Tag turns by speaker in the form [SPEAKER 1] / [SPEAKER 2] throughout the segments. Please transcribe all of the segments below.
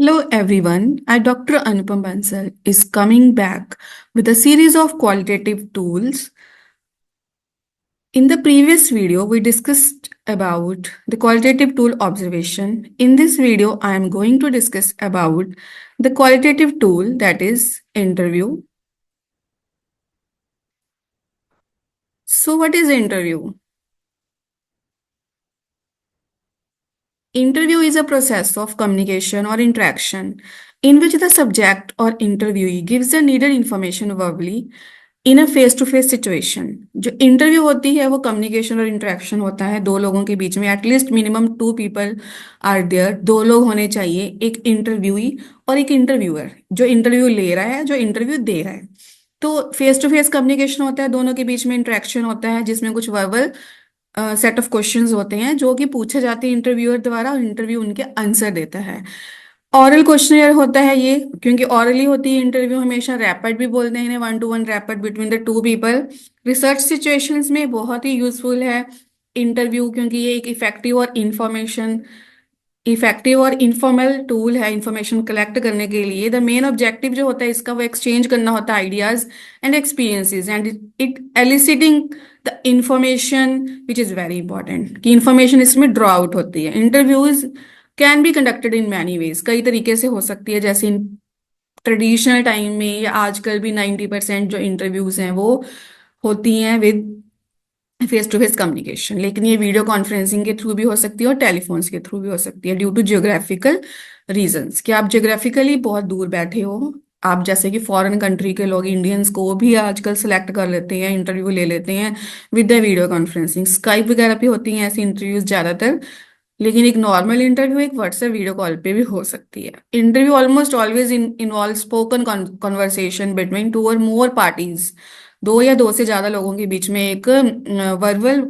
[SPEAKER 1] Hello everyone, I Dr. Anupam Bansal is coming back with a series of qualitative tools. In the previous video, we discussed about the qualitative tool observation. In this video, I am going to discuss about the qualitative tool that is interview. So what is interview? Interview is a process of communication or interaction in which the subject or interviewee gives the needed information verbally in a face to face situation. जो interview होती है वो communication और interaction होता है दो लोगों के बीच में। At least minimum two people are there, दो लोग होने चाहिए, एक इंटरव्यूई और एक इंटरव्यूअर, जो इंटरव्यू ले रहा है जो इंटरव्यू दे रहा है। तो फेस टू फेस कम्युनिकेशन होता है, दोनों के बीच में इंटरेक्शन होता है जिसमें कुछ वर्बल सेट ऑफ क्वेश्चंस होते हैं जो कि पूछे जाते हैं इंटरव्यूअर द्वारा और इंटरव्यू उनके आंसर देता है। ऑरल क्वेश्चनियर होता है ये, क्योंकि ऑरली होती है इंटरव्यू, हमेशा रैपिड भी बोलते हैं इन्हें, 1-to-1 rapid between the two people. Research situations में बहुत ही यूजफुल है इंटरव्यू, क्योंकि ये एक इफेक्टिव और इनफॉर्मल टूल है इंफॉर्मेशन कलेक्ट करने के लिए। द मेन ऑब्जेक्टिव जो होता है इसका वो एक्सचेंज करना होता है ideas and experiences and it eliciting the information which is very important, कि इंफॉर्मेशन इसमें ड्रॉ आउट होती है। Interviews can be conducted in many ways, कई तरीके से हो सकती है, जैसे इन ट्रेडिशनल टाइम में या आजकल भी 90% जो इंटरव्यूज हैं वो होती हैं with face to face communication. लेकिन ये वीडियो कॉन्फ्रेंसिंग के थ्रू भी हो सकती है और टेलीफोन्स के थ्रू भी हो सकती है ड्यू टू जियोग्राफिकल रीजंस, कि आप जियोग्राफिकली बहुत दूर बैठे हो। आप जैसे कि फॉरेन कंट्री के लोग इंडियंस को भी आजकल सेलेक्ट कर लेते हैं, इंटरव्यू ले लेते हैं with the video conferencing. Skype वगैरह पे होती हैं ऐसी इंटरव्यूज ज्यादातर, लेकिन एक नॉर्मल इंटरव्यू एक व्हाट्सएप वीडियो कॉल पे भी हो सकती है। Interview almost always involve spoken conversation between two और मोर पार्टीज, दो या दो से ज्यादा लोगों के बीच में एक वर्बल,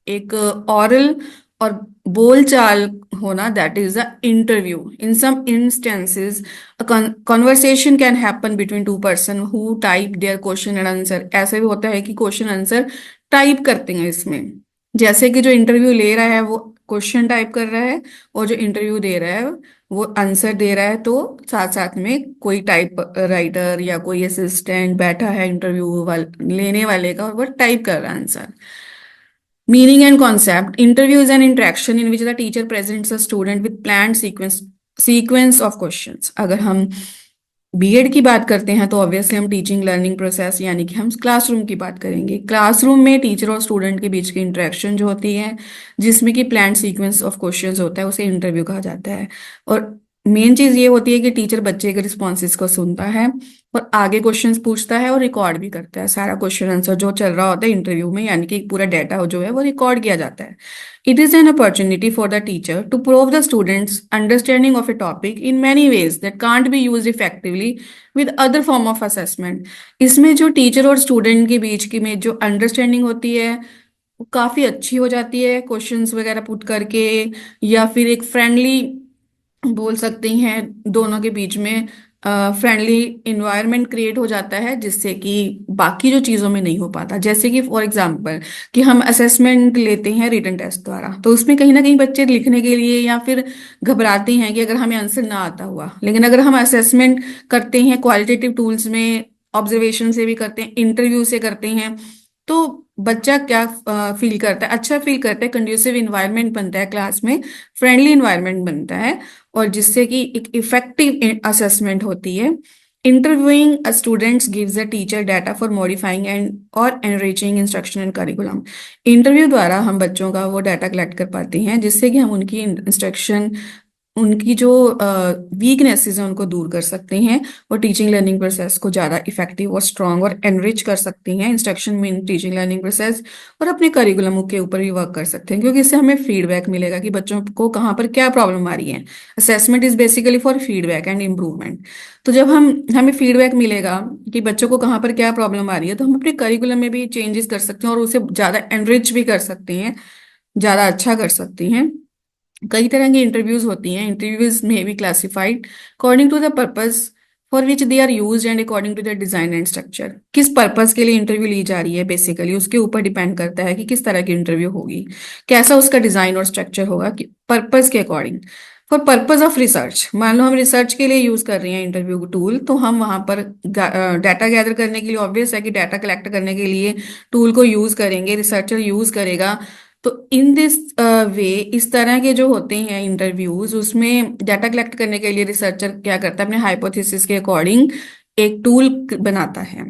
[SPEAKER 1] एक ऑरल और बोलचाल होना, that is the interview. In some instances conversation can happen between two person who type their question and answer. ऐसे भी होता है कि क्वेश्चन आंसर टाइप करते हैं इसमें, जैसे कि जो इंटरव्यू ले रहा है वो क्वेश्चन टाइप कर रहा है और जो इंटरव्यू दे रहा है वो आंसर दे रहा है, तो साथ साथ में कोई टाइप राइटर या कोई असिस्टेंट बैठा है इंटरव्यू लेने वाले का और वो टाइप कर रहा है answer. Meaning and concept: interview is N interaction in which the teacher presents a student with planned sequence of questions. अगर हम बीएड की बात करते हैं तो ऑब्वियसली हम टीचिंग लर्निंग प्रोसेस यानी कि हम क्लासरूम की बात करेंगे। क्लासरूम में टीचर और स्टूडेंट के बीच की इंटरेक्शन जो होती है जिसमें कि प्लान्ड सीक्वेंस ऑफ क्वेश्चंस होता है उसे इंटरव्यू कहा जाता है। और मेन चीज ये होती है कि टीचर बच्चे के रिस्पॉन्सेज को सुनता है और आगे क्वेश्चंस पूछता है और रिकॉर्ड भी करता है सारा क्वेश्चन आंसर जो चल रहा होता है इंटरव्यू में, यानी कि पूरा डाटा जो है वो रिकॉर्ड किया जाता है। It is an opportunity for the teacher to prove the students' understanding of a topic in many ways that can't be used effectively with other form of assessment. इसमें जो टीचर और student के बीच की में जो अंडरस्टैंडिंग होती है वो काफ़ी अच्छी हो जाती है क्वेश्चंस वगैरह पुट करके, या फिर एक फ्रेंडली बोल सकते हैं दोनों के बीच में फ्रेंडली इन्वायरमेंट क्रिएट हो जाता है, जिससे कि बाकी जो चीज़ों में नहीं हो पाता। जैसे कि फॉर एग्जांपल कि हम असेसमेंट लेते हैं रिटन टेस्ट द्वारा, तो उसमें कहीं ना कहीं बच्चे लिखने के लिए या फिर घबराते हैं कि अगर हमें आंसर ना आता हुआ, लेकिन अगर हम असेसमेंट करते हैं क्वालिटेटिव टूल्स में, ऑब्जर्वेशन से भी करते हैं, इंटरव्यू से करते हैं, तो बच्चा क्या फील करता है, अच्छा फील करता है, कंड्यूसिव इन्वायरमेंट बनता है क्लास में, फ्रेंडली इन्वायरमेंट बनता है, और जिससे कि एक इफेक्टिव असेसमेंट होती है। Interviewing a students gives a teacher data for modifying and और enriching instruction and curriculum. Interview द्वारा हम बच्चों का वो डाटा कलेक्ट कर पाते हैं जिससे कि हम उनकी इंस्ट्रक्शन, उनकी जो वीकनेसेस हैं उनको दूर कर सकते हैं और टीचिंग लर्निंग प्रोसेस को ज़्यादा इफेक्टिव और स्ट्रॉन्ग और एनरिच कर सकते हैं इंस्ट्रक्शन में, टीचिंग लर्निंग प्रोसेस, और अपने करिकुलम के ऊपर भी वर्क कर सकते हैं, क्योंकि इससे हमें फीडबैक मिलेगा कि बच्चों को कहाँ पर क्या प्रॉब्लम आ रही है। Assessment is basically for feedback and improvement. तो जब हमें फीडबैक मिलेगा कि बच्चों को कहाँ पर क्या प्रॉब्लम आ रही है, तो हम अपने करिकुलम में भी चेंजेस कर सकते हैं और उसे ज़्यादा एनरिच भी कर सकते हैं, ज़्यादा अच्छा कर सकते हैं। कई तरह की इंटरव्यूज होती हैं। इंटरव्यूज में be classified according to the purpose for which they are use and according to the design and structure. किस पर्पस के लिए इंटरव्यू ली जा रही है बेसिकली उसके ऊपर डिपेंड करता है कि किस तरह की इंटरव्यू होगी, कैसा उसका डिजाइन और स्ट्रक्चर होगा, कि पर्पस के according. For purpose of research, मान लो हम रिसर्च के लिए यूज कर रहे हैं इंटरव्यू टूल, तो हम वहां पर डाटा गैदर करने के लिए, ऑब्वियस है कि डाटा कलेक्ट करने के लिए टूल को यूज करेंगे, रिसर्चर यूज करेगा। तो इन दिस वे, इस तरह के जो होते हैं इंटरव्यूज, उसमें डाटा कलेक्ट करने के लिए रिसर्चर क्या करता है, अपने हाइपोथेसिस के अकॉर्डिंग एक टूल बनाता है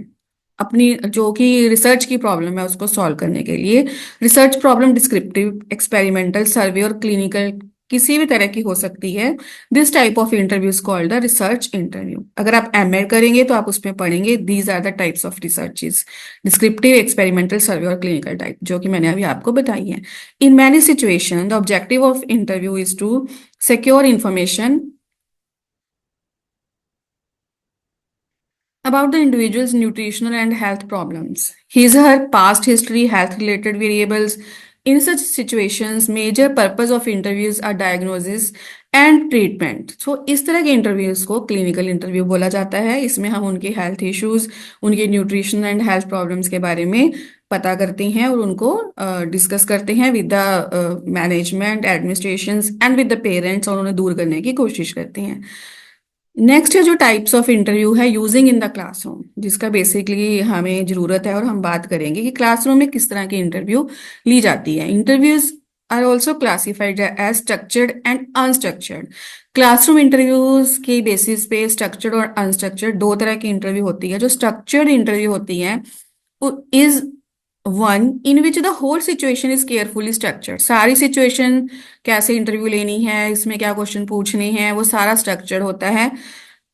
[SPEAKER 1] अपनी, जो कि रिसर्च की प्रॉब्लम है उसको सॉल्व करने के लिए। Research problem descriptive, experimental, survey और क्लिनिकल किसी भी तरह की हो सकती है। This type of interview is called the research interview. अगर आप एमएड करेंगे तो आप उसमें पढ़ेंगे these are the types of researches, descriptive, experimental, survey और क्लिनिकल टाइप, जो कि मैंने अभी आपको बताई है। In many situation the objective of interview is to secure information about the individual's nutritional and health problems, his or her past history, health related variables. In such situations, major purpose of interviews are diagnosis and treatment. So इस तरह के interviews को clinical interview बोला जाता है। इसमें हम उनके हेल्थ इश्यूज, उनके न्यूट्रिशन एंड हेल्थ प्रॉब्लम्स के बारे में पता करते हैं और उनको डिस्कस करते हैं with the management, administration and with the parents, और उन्हें दूर करने की कोशिश करते हैं। नेक्स्ट है जो टाइप्स ऑफ इंटरव्यू है यूजिंग इन द क्लासरूम, जिसका बेसिकली हमें जरूरत है, और हम बात करेंगे कि क्लासरूम में किस तरह की इंटरव्यू ली जाती है। Interviews are also classified as structured and unstructured. Classroom interviews के बेसिस पे स्ट्रक्चर्ड और अनस्ट्रक्चर्ड दो तरह की इंटरव्यू होती है। जो स्ट्रक्चर्ड इंटरव्यू होती है is one in which the whole situation is carefully structured. सारी सिचुएशन, कैसे इंटरव्यू लेनी है, इसमें क्या क्वेश्चन पूछने हैं, वो सारा स्ट्रक्चर्ड होता है।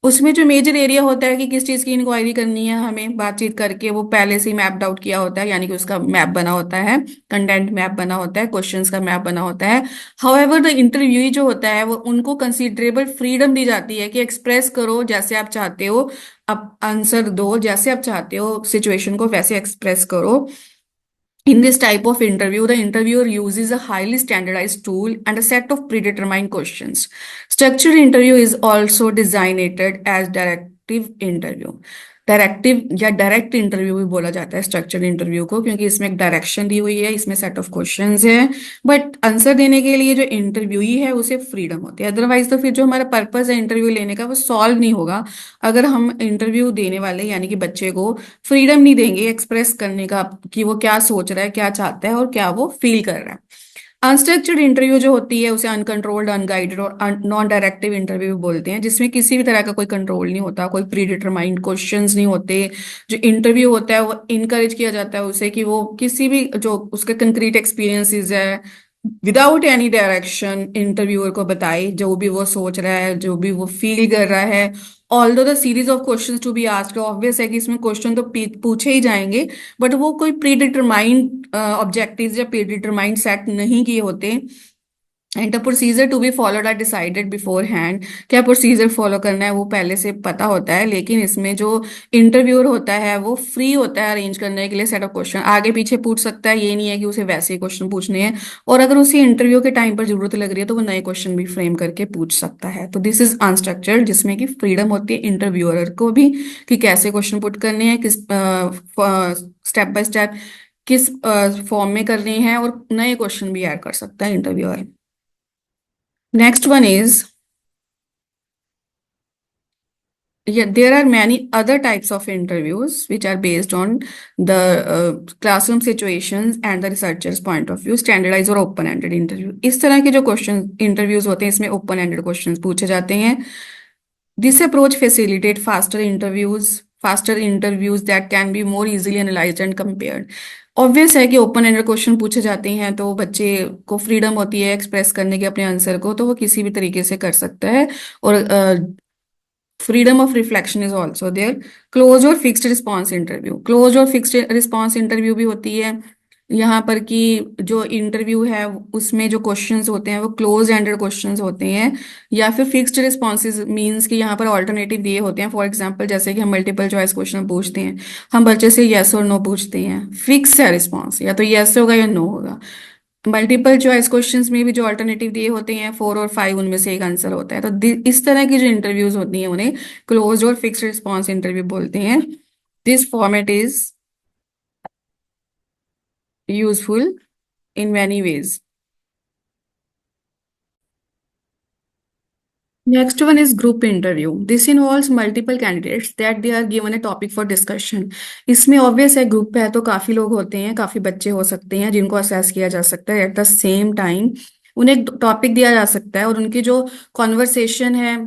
[SPEAKER 1] उसमें जो मेजर एरिया होता है कि किस चीज़ की इंक्वायरी करनी है, हमें बातचीत करके वो पहले से ही मैप्ड आउट किया होता है, यानी कि उसका मैप बना होता है, कंटेंट मैप बना होता है, क्वेश्चंस का मैप बना होता है। हाउएवर द इंटरव्यूई जो होता है वो उनको कंसिडरेबल फ्रीडम दी जाती है कि एक्सप्रेस करो जैसे आप चाहते हो, आप आंसर दो जैसे आप चाहते हो, सिचुएशन को वैसे एक्सप्रेस करो। In this type of interview, the interviewer uses a highly standardized tool and a set of predetermined questions. Structured interview is also designated as directive interview. Directive या डायरेक्ट इंटरव्यू भी बोला जाता है structured interview को, क्योंकि इसमें एक direction दी हुई है, इसमें सेट ऑफ क्वेश्चंस है, बट आंसर देने के लिए जो इंटरव्यूई है उसे फ्रीडम होती है। अदरवाइज तो फिर जो हमारा पर्पस है इंटरव्यू लेने का वो सॉल्व नहीं होगा, अगर हम इंटरव्यू देने वाले यानी कि बच्चे को फ्रीडम नहीं देंगे एक्सप्रेस करने का कि वो क्या सोच रहा है, क्या चाहता है और क्या वो फील कर रहा है। अनस्ट्रक्चर्ड इंटरव्यू जो होती है उसे अनकंट्रोल्ड, अनगाइडेड और नॉन डायरेक्टिव इंटरव्यू बोलते हैं, जिसमें किसी भी तरह का कोई कंट्रोल नहीं होता, कोई प्री डिटरमाइंड क्वेश्चंस नहीं होते। जो इंटरव्यू होता है वो इनकरेज किया जाता है उसे कि वो किसी भी जो उसके कंक्रीट एक्सपीरियंसेस है, विदाउट एनी डायरेक्शन इंटरव्यूअर को बताए जो भी वो सोच रहा है, जो भी वो फील कर रहा है। Although the series of questions to be asked, obvious है कि इसमें क्वेश्चन तो पूछे ही जाएंगे, बट वो कोई प्री डिटरमाइंड ऑब्जेक्टिव्स या प्री डिटरमाइंड सेट नहीं किए होते। And the procedure to be followed are decided beforehand. क्या प्रोसीजर फॉलो करना है वो पहले से पता होता है, लेकिन इसमें जो इंटरव्यूअर होता है वो फ्री होता है अरेंज करने के लिए सेट ऑफ क्वेश्चन, आगे पीछे पूछ सकता है, ये नहीं है कि उसे वैसे ही क्वेश्चन पूछने हैं। और अगर उसे इंटरव्यू के टाइम पर जरूरत लग रही है तो वो नए क्वेश्चन भी फ्रेम करके पूछ सकता है। तो दिस इज अनस्ट्रक्चर्ड, जिसमें कि फ्रीडम होती है इंटरव्यूअर को भी कि कैसे क्वेश्चन पुट करने हैं, किस स्टेप बाय स्टेप किस फॉर्म में करने हैं, और नए क्वेश्चन भी ऐड कर सकता है interviewer. Next one is, yeah, there are many other types of interviews which are based on the classroom situations and the researcher's point of view. Standardized और open ended interview, इस तरह के जो question interviews होते हैं इसमें open ended questions पूछे जाते हैं। This approach facilitate faster interviews that can be more easily analysed and compared. Obvious है कि ओपन एंडेड क्वेश्चन पूछे जाते हैं तो बच्चे को फ्रीडम होती है एक्सप्रेस करने के अपने आंसर को, तो वो किसी भी तरीके से कर सकता है। और freedom of reflection is also there. Close और फिक्स्ड रिस्पॉन्स इंटरव्यू, क्लोज और फिक्स्ड रिस्पॉन्स इंटरव्यू भी होती है यहाँ पर कि जो इंटरव्यू है उसमें जो क्वेश्चंस होते हैं वो क्लोज एंडेड क्वेश्चंस होते हैं, या फिर फिक्स्ड रिस्पॉन्सेज मींस कि यहाँ पर ऑल्टरनेटिव दिए होते हैं। फॉर एग्जांपल जैसे कि हम मल्टीपल चॉइस क्वेश्चन पूछते हैं, हम बच्चे से येस और नो पूछते हैं, फिक्स है रिस्पॉन्स, या तो येस होगा या नो होगा। मल्टीपल चॉइस क्वेश्चंस में भी जो अल्टरनेटिव दिए होते हैं 4 और 5, उनमें से एक आंसर होता है। तो इस तरह की जो इंटरव्यूज होती हैं उन्हें क्लोज और फिक्स्ड रिस्पॉन्स इंटरव्यू बोलते हैं। This format is useful in many veg. Next one is group interview. This involves multiple candidates that they are given a topic for discussion. इसमें ऑब्वियस है ग्रुप है तो काफी लोग होते हैं, काफी बच्चे हो सकते हैं जिनको असेस किया जा सकता है। एट द सेम टाइम उन्हें एक टॉपिक दिया जा सकता है और उनकी जो कॉन्वर्सेशन है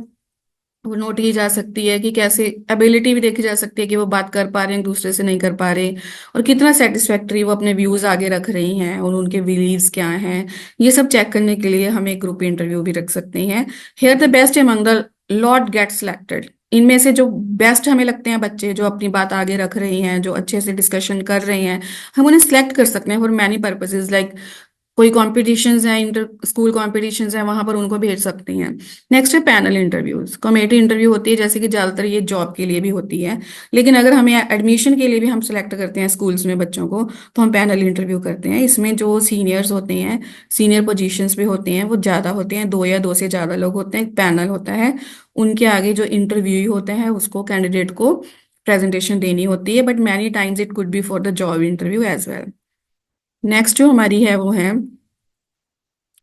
[SPEAKER 1] वो नोट की जा सकती है कि कैसे एबिलिटी भी देखी जा सकती है कि वो बात कर पा रहे हैं एक दूसरे से नहीं कर पा रहे, और कितना सेटिस्फैक्ट्री वो अपने व्यूज आगे रख रही हैं और उनके बिलीव्स क्या हैं। ये सब चेक करने के लिए हम एक ग्रुप इंटरव्यू भी रख सकते हैं। Here the best among the lot get selected. इनमें से जो बेस्ट हमें लगते हैं बच्चे जो अपनी बात आगे रख रहे हैं, जो अच्छे से डिस्कशन कर रहे हैं, हम उन्हें सिलेक्ट कर सकते हैं फॉर मैनी पर्पसेज। लाइक कोई कॉम्पिटिशन्स हैं, इंटर स्कूल कॉम्पिटिशन्स हैं, वहां पर उनको भेज सकती हैं। नेक्स्ट है पैनल इंटरव्यूज। कमेटी इंटरव्यू होती है जैसे कि ज्यादातर ये जॉब के लिए भी होती है, लेकिन अगर हमें एडमिशन के लिए भी हम सेलेक्ट करते हैं स्कूल्स में बच्चों को तो हम पैनल इंटरव्यू करते हैं। इसमें जो सीनियर्स होते हैं, सीनियर पोजीशंस पे होते हैं, वो ज्यादा होते हैं, दो या दो से ज्यादा लोग होते हैं, एक पैनल होता है। उनके आगे जो इंटरव्यू होते हैं उसको कैंडिडेट को प्रेजेंटेशन देनी होती है, but many times it could be for the job interview as well. Next जो हमारी है वो है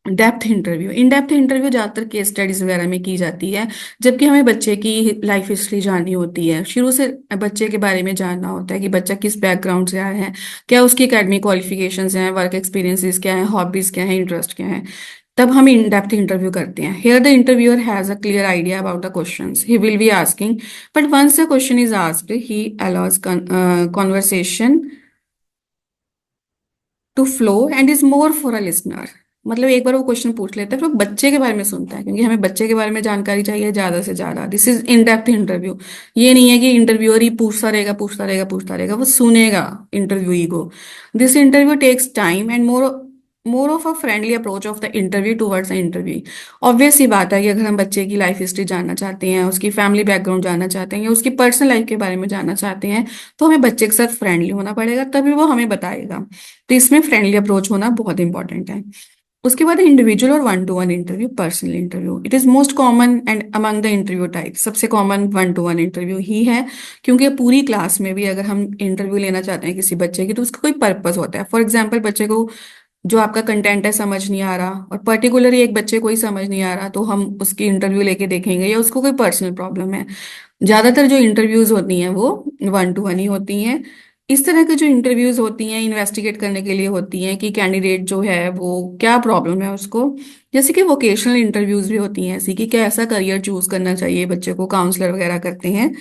[SPEAKER 1] depth interview. In depth interview ज्यादातर केस स्टडीज वगैरह में की जाती है, जबकि हमें बच्चे की लाइफ हिस्ट्री जाननी होती है, शुरू से बच्चे के बारे में जानना होता है कि बच्चा किस बैकग्राउंड से आया है, क्या उसकी एकेडमिक क्वालिफिकेशंस हैं, वर्क एक्सपीरियंसेस क्या है, हॉबीज क्या है, इंटरेस्ट क्या है। तब हम इन डेप्थ इंटरव्यू करते हैं। Here the interviewer has a clear idea about the questions he will be asking, but once the question is asked he allows conversation to flow and is more for a listener. मतलब एक बार वो question पूछ लेता है फिर वो बच्चे के बारे में सुनता है, क्योंकि हमें बच्चे के बारे में जानकारी चाहिए ज्यादा से ज्यादा। This is in depth interview. ये नहीं है कि इंटरव्यूअर ही पूछता रहेगा पूछता रहेगा पूछता रहेगा, वो सुनेगा इंटरव्यूई को। This interview takes time and more more of a friendly approach of the interview towards the interview. Obvious ही बात है कि अगर हम बच्चे की लाइफ हिस्ट्री जानना चाहते हैं, उसकी फैमिली बैकग्राउंड जानना चाहते हैं या उसकी पर्सनल लाइफ के बारे में जानना चाहते हैं, तो हमें बच्चे के साथ फ्रेंडली होना पड़ेगा, तभी वो हमें बताएगा। तो इसमें फ्रेंडली अप्रोच होना बहुत इंपॉर्टेंट है। उसके बाद इंडिविजुअल और one to one interview, personal interview. It is most common and among the interview type सबसे common one to one interview ही है, क्योंकि पूरी क्लास में भी अगर हम इंटरव्यू लेना चाहते हैं किसी बच्चे की तो उसका कोई पर्पस होता है। फॉर एग्जाम्पल बच्चे को जो आपका कंटेंट है समझ नहीं आ रहा, और पर्टिकुलरली एक बच्चे को ही समझ नहीं आ रहा, तो हम उसकी इंटरव्यू लेके देखेंगे, या उसको कोई पर्सनल प्रॉब्लम है। ज्यादातर जो इंटरव्यूज होती हैं वो वन टू वन ही होती हैं। इस तरह की जो इंटरव्यूज होती हैं इन्वेस्टिगेट करने के लिए होती हैं कि कैंडिडेट जो है वो क्या प्रॉब्लम है उसको। जैसे कि वोकेशनल इंटरव्यूज भी होती हैं ऐसी कि कैसा करियर चूज करना चाहिए बच्चे को, काउंसलर वगैरह करते हैं।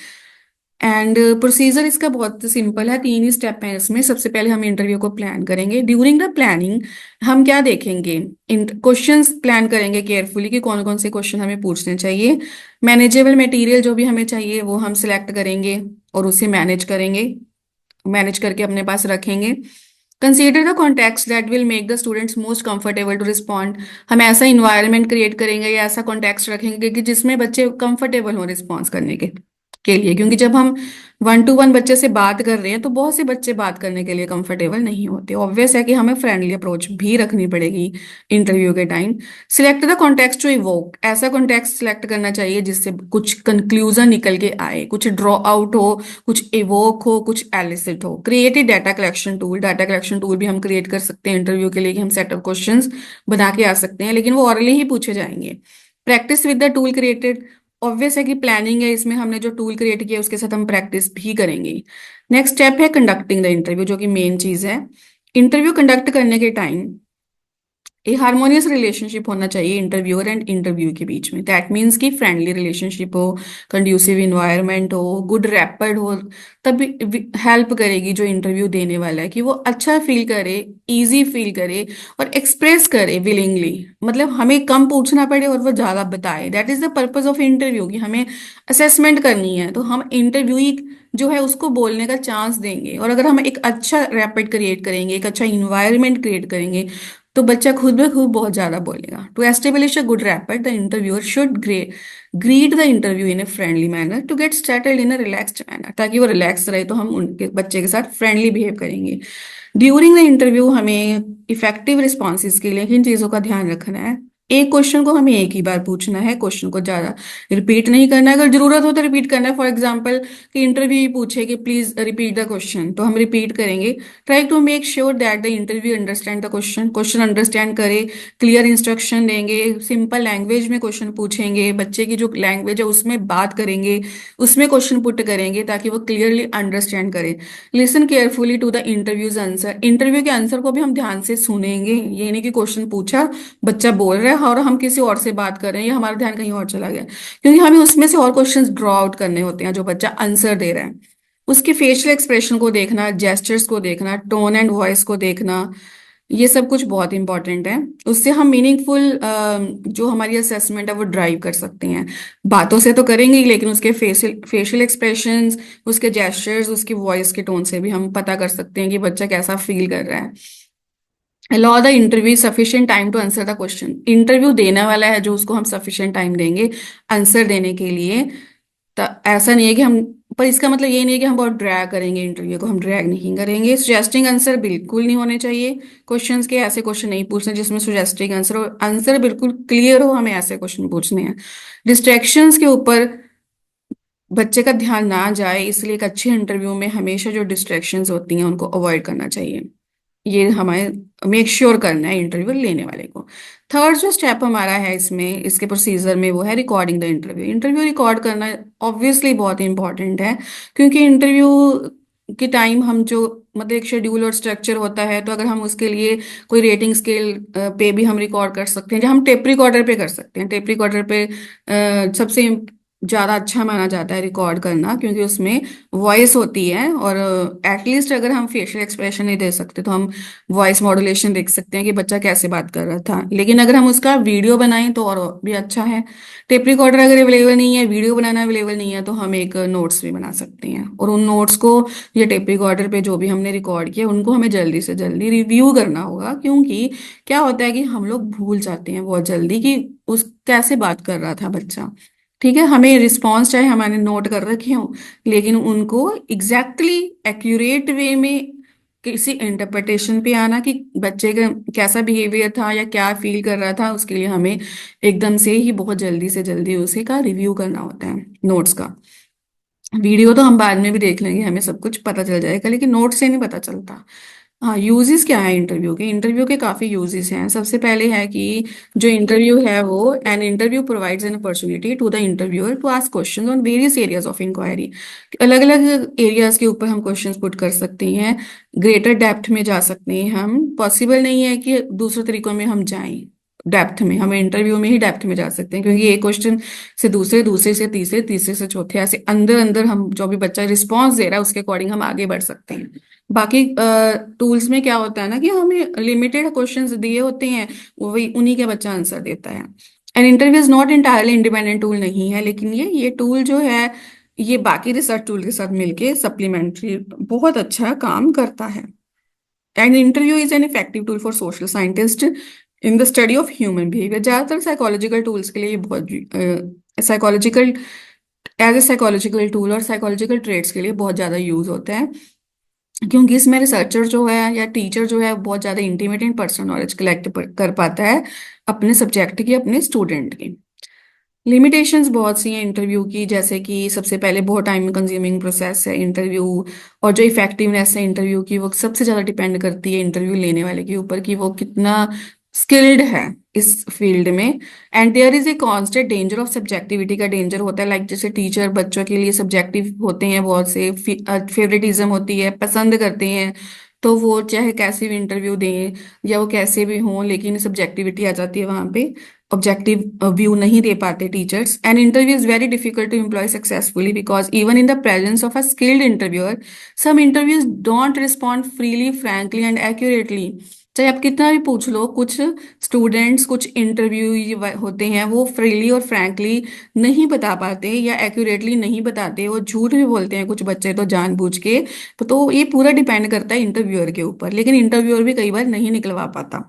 [SPEAKER 1] एंड प्रोसीजर इसका बहुत सिंपल है, तीन ही स्टेप हैं इसमें। सबसे पहले हम इंटरव्यू को प्लान करेंगे। ड्यूरिंग द प्लानिंग हम क्या देखेंगे, इन क्वेश्चंस प्लान करेंगे केयरफुली कि कौन कौन से क्वेश्चन हमें पूछने चाहिए। मैनेजेबल मटेरियल जो भी हमें चाहिए वो हम सिलेक्ट करेंगे और उसे मैनेज करेंगे, मैनेज करके अपने पास रखेंगे। Consider the context that will make the students most comfortable to respond. हम ऐसा इन्वायरमेंट क्रिएट करेंगे या ऐसा कॉन्टेक्स्ट रखेंगे कि जिसमें बच्चे कंफर्टेबल हो रिस्पॉन्स करने के लिए, क्योंकि जब हम वन टू वन बच्चे से बात कर रहे हैं तो बहुत से बच्चे बात करने के लिए कंफर्टेबल नहीं होते। ऑब्वियस है कि हमें फ्रेंडली अप्रोच भी रखनी पड़ेगी इंटरव्यू के time. Select the context to evoke. ऐसा कॉन्टेक्स्ट सिलेक्ट करना चाहिए जिससे कुछ कंक्लूजन निकल के आए, कुछ ड्रॉ आउट हो, कुछ इवोक हो, कुछ एलिसिट हो। Create a data collection tool. Data collection tool भी हम क्रिएट कर सकते हैं इंटरव्यू के लिए कि हम सेट ऑफ क्वेश्चंस बना के आ सकते हैं, लेकिन वो ऑरली ही पूछे जाएंगे। Practice with the tool created. Obvious है कि प्लानिंग है, इसमें हमने जो टूल क्रिएट किया उसके साथ हम प्रैक्टिस भी करेंगे। नेक्स्ट स्टेप है कंडक्टिंग द इंटरव्यू, जो कि मेन चीज है। इंटरव्यू कंडक्ट करने के टाइम ए हार्मोनियस रिलेशनशिप होना चाहिए इंटरव्यूअर एंड इंटरव्यू के बीच में। दैट मीन्स कि फ्रेंडली रिलेशनशिप हो, कंड्यूसिव इन्वायरमेंट हो, गुड रैपर्ड हो। तब हेल्प करेगी जो इंटरव्यू देने वाला है कि वो अच्छा फील करे, इजी फील करे और एक्सप्रेस करे विलिंगली। मतलब हमें कम पूछना पड़े और वो ज्यादा बताए। That is the purpose of interview कि हमें असेसमेंट करनी है, तो हम इंटरव्यू जो है उसको बोलने का चांस देंगे। और अगर हम एक अच्छा रैपिड क्रिएट करेंगे, एक अच्छा इन्वायरमेंट क्रिएट करेंगे, तो बच्चा खुद ब खुद बहुत ज्यादा बोलेगा। To establish a good rapport the interviewer should greet the interview in a friendly manner to get started in a relaxed manner. ताकि वो रिलैक्स रहे तो हम उनके बच्चे के साथ फ्रेंडली बिहेव करेंगे। ड्यूरिंग द इंटरव्यू हमें इफेक्टिव रिस्पॉन्सेज के लिए किन चीज़ों का ध्यान रखना है। एक क्वेश्चन को हमें एक ही बार पूछना है, क्वेश्चन को ज्यादा रिपीट नहीं करना है। अगर जरूरत हो तो रिपीट करना है। फॉर एग्जांपल कि इंटरव्यू ही पूछे कि प्लीज रिपीट द क्वेश्चन, तो हम रिपीट करेंगे। Try to make sure that the interview understand the question, question understand करे। क्लियर इंस्ट्रक्शन देंगे, सिंपल लैंग्वेज में क्वेश्चन पूछेंगे, बच्चे की जो लैंग्वेज है उसमें बात करेंगे, उसमें क्वेश्चन पुट करेंगे ताकि वो क्लियरली अंडरस्टैंड करे। Listen carefully to the interviews answer, interview के आंसर को भी हम ध्यान से सुनेंगे। ये नहीं कि क्वेश्चन पूछा, बच्चा बोल रहा है और हम किसी और से बात कर रहे हैं या हमारा ध्यान कहीं और चला गया, क्योंकि हमें उसमें से और क्वेश्चंस ड्रॉ आउट करने होते हैं जो बच्चा आंसर दे रहा है। उसके फेशियल एक्सप्रेशन को देखना, जेस्चर्स को देखना, टोन एंड वॉइस को देखना, ये सब कुछ बहुत इंपॉर्टेंट है। उससे हम मीनिंगफुल जो हमारी असेसमेंट है वो ड्राइव कर सकते हैं। बातों से तो करेंगे ही, लेकिन उसके फेशियल फेशियल एक्सप्रेशंस, उसके जेस्चर्स, उसकी वॉइस के टोन से भी हम पता कर सकते हैं कि बच्चा कैसा फील कर रहा है। Allow the interview sufficient time to answer the question, interview देने वाला है जो, उसको हम सफिशिएंट टाइम देंगे आंसर देने के लिए। तो ऐसा नहीं है कि हम, पर इसका मतलब ये नहीं है कि हम बहुत ड्रैग करेंगे इंटरव्यू को, हम ड्रैग नहीं करेंगे। सुजेस्टिंग आंसर बिल्कुल नहीं होने चाहिए क्वेश्चंस के, ऐसे क्वेश्चन नहीं पूछने जिसमें सुजेस्टिंग आंसर हो, आंसर बिल्कुल क्लियर हो, हमें ऐसे क्वेश्चन पूछने हैं। डिस्ट्रैक्शंस के ऊपर बच्चे का ध्यान ना जाए, इसलिए एक अच्छे इंटरव्यू में हमेशा जो डिस्ट्रैक्शंस होती हैं उनको अवॉइड करना चाहिए। ये हमें मेक श्योर करना है इंटरव्यू लेने वाले को। थर्ड जो स्टेप हमारा है इसमें, इसके प्रोसीजर में, वो है recording the interview. Interview record करना ऑब्वियसली बहुत इंपॉर्टेंट है, क्योंकि इंटरव्यू के टाइम हम जो, मतलब एक शेड्यूल और स्ट्रक्चर होता है, तो अगर हम उसके लिए कोई रेटिंग स्केल पे भी हम रिकॉर्ड कर सकते हैं, जो हम टेप रिकॉर्डर पे कर सकते हैं। टेप रिकॉर्डर पे सबसे ज़्यादा अच्छा माना जाता है रिकॉर्ड करना, क्योंकि उसमें वॉइस होती है, और एटलीस्ट अगर हम फेशियल एक्सप्रेशन नहीं दे सकते तो हम वॉइस मॉड्यूलेशन देख सकते हैं कि बच्चा कैसे बात कर रहा था। लेकिन अगर हम उसका वीडियो बनाएं तो और भी अच्छा है। टेप रिकॉर्डर अगर अवेलेबल नहीं है, वीडियो बनाना अवेलेबल नहीं है, तो हम एक नोट्स भी बना सकते हैं, और उन नोट्स को या टेप रिकॉर्डर पे जो भी हमने रिकॉर्ड किया उनको हमें जल्दी से जल्दी रिव्यू करना होगा। क्योंकि क्या होता है कि हम लोग भूल जाते हैं बहुत जल्दी कि उस कैसे बात कर रहा था बच्चा। ठीक है, हमें रिस्पॉन्स चाहे हमारे नोट कर रखे हों, लेकिन उनको एग्जैक्टली एक्यूरेट वे में किसी इंटरप्रिटेशन पे आना कि बच्चे का कैसा बिहेवियर था या क्या फील कर रहा था, उसके लिए हमें एकदम से ही बहुत जल्दी से जल्दी उसी का रिव्यू करना होता है, नोट्स का। वीडियो तो हम बाद में भी देख लेंगे, हमें सब कुछ पता चल जाएगा, लेकिन नोट से नहीं पता चलता। हाँ, यूजेस क्या है इंटरव्यू के? इंटरव्यू के काफी यूजेस हैं। सबसे पहले है कि जो इंटरव्यू है वो, an interview provides an opportunity to the interviewer to ask questions on various areas of inquiry. अलग अलग एरियाज के ऊपर हम क्वेश्चंस पुट कर सकते हैं, ग्रेटर डेप्थ में जा सकते हैं हम। पॉसिबल नहीं है कि दूसरे तरीकों में हम जाएं डेप्थ में, हमें इंटरव्यू में ही डेप्थ में जा सकते हैं, क्योंकि एक क्वेश्चन से दूसरे, दूसरे से तीसरे, तीसरे से चौथे, ऐसे अंदर अंदर हम जो भी बच्चा रिस्पॉन्स दे रहा है उसके अकॉर्डिंग हम आगे बढ़ सकते हैं। बाकी टूल्स में क्या होता है ना कि हमें लिमिटेड क्वेश्चंस दिए होते हैं, वही उन्हीं के बच्चा आंसर देता है। And interview is not entirely independent tool नहीं है, लेकिन ये टूल जो है, ये बाकी रिसर्च टूल के साथ मिलके सप्लीमेंट्री बहुत अच्छा काम करता है। And interview is an effective tool for social scientist in the study of human behaviour. ज्यादातर साइकोलॉजिकल टूल्स के लिए ये बहुत, psychological, as a psychological tool और साइकोलॉजिकल ट्रेड्स के लिए बहुत ज्यादा यूज होता है, क्योंकि इसमें रिसर्चर जो है या टीचर जो है बहुत ज्यादा intimate and personal knowledge collect कर पाता है अपने सब्जेक्ट की, अपने स्टूडेंट की। लिमिटेशंस बहुत सी हैं इंटरव्यू की, जैसे कि सबसे पहले बहुत टाइम कंज्यूमिंग प्रोसेस है इंटरव्यू, और जो इफेक्टिवनेस है इंटरव्यू की वो सबसे ज़्यादा डिपेंड करती है इंटरव्यू लेने वाले के ऊपर कि वो कितना स्किल्ड है इस फील्ड में। And there is a constant danger of subjectivity का डेंजर होता है, लाइक जैसे टीचर बच्चों के लिए सब्जेक्टिव होते हैं, बहुत से फेवरेटिज्म होती है, पसंद करते हैं, तो वो चाहे कैसे भी इंटरव्यू दें या वो कैसे भी हों, लेकिन सब्जेक्टिविटी आ जाती है वहां पे, ऑब्जेक्टिव व्यू नहीं दे पाते teachers. An interview is very difficult to employ successfully because even in the presence of a skilled interviewer some interviews don't respond freely, frankly and accurately. चाहे आप कितना भी पूछ लो, कुछ स्टूडेंट्स, कुछ इंटरव्यू होते हैं वो फ्रीली और फ्रैंकली नहीं बता पाते या एक्यूरेटली नहीं बताते, वो झूठ भी बोलते हैं कुछ बच्चे तो जानबूझ के। तो ये पूरा डिपेंड करता है इंटरव्यूअर के ऊपर, लेकिन इंटरव्यूअर भी कई बार नहीं निकलवा पाता।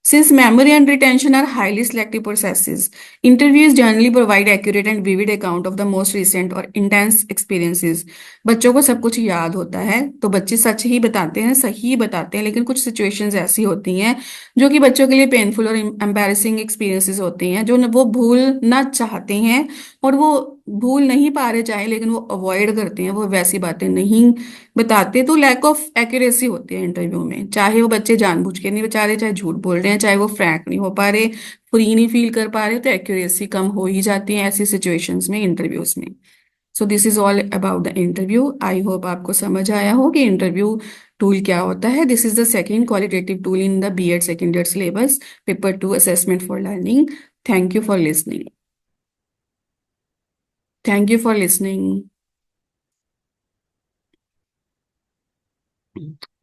[SPEAKER 1] Since memory and retention are highly selective processes, interviews generally provide accurate and vivid account of the most recent or intense experiences. बच्चों को सब कुछ याद होता है तो बच्चे सच ही बताते हैं, सही ही बताते हैं, लेकिन कुछ सिचुएशंस ऐसी होती हैं जो कि बच्चों के लिए पेनफुल और एम्बैरेसिंग एक्सपीरियंसेस होती हैं जो वो भूलना चाहते हैं और वो भूल नहीं पा रहे चाहे, लेकिन वो अवॉइड करते हैं, वो वैसी बातें नहीं बताते। तो लैक ऑफ एक्यूरेसी होती है इंटरव्यू में, चाहे वो बच्चे जानबूझ के नहीं बता रहे, चाहे झूठ बोल रहे हैं, चाहे वो फ्रैंक नहीं हो पा रहे, फ्री नहीं फील कर पा रहे, तो एक्यूरेसी कम हो ही जाती है ऐसी सिचुएशंस में, इंटरव्यूज में। So this is all about the interview. I hope आपको समझ आया हो कि इंटरव्यू टूल क्या होता है। This is the second qualitative tool in the BEd second year syllabus, paper 2 assessment for learning. Thank you for listening. Thank you for listening.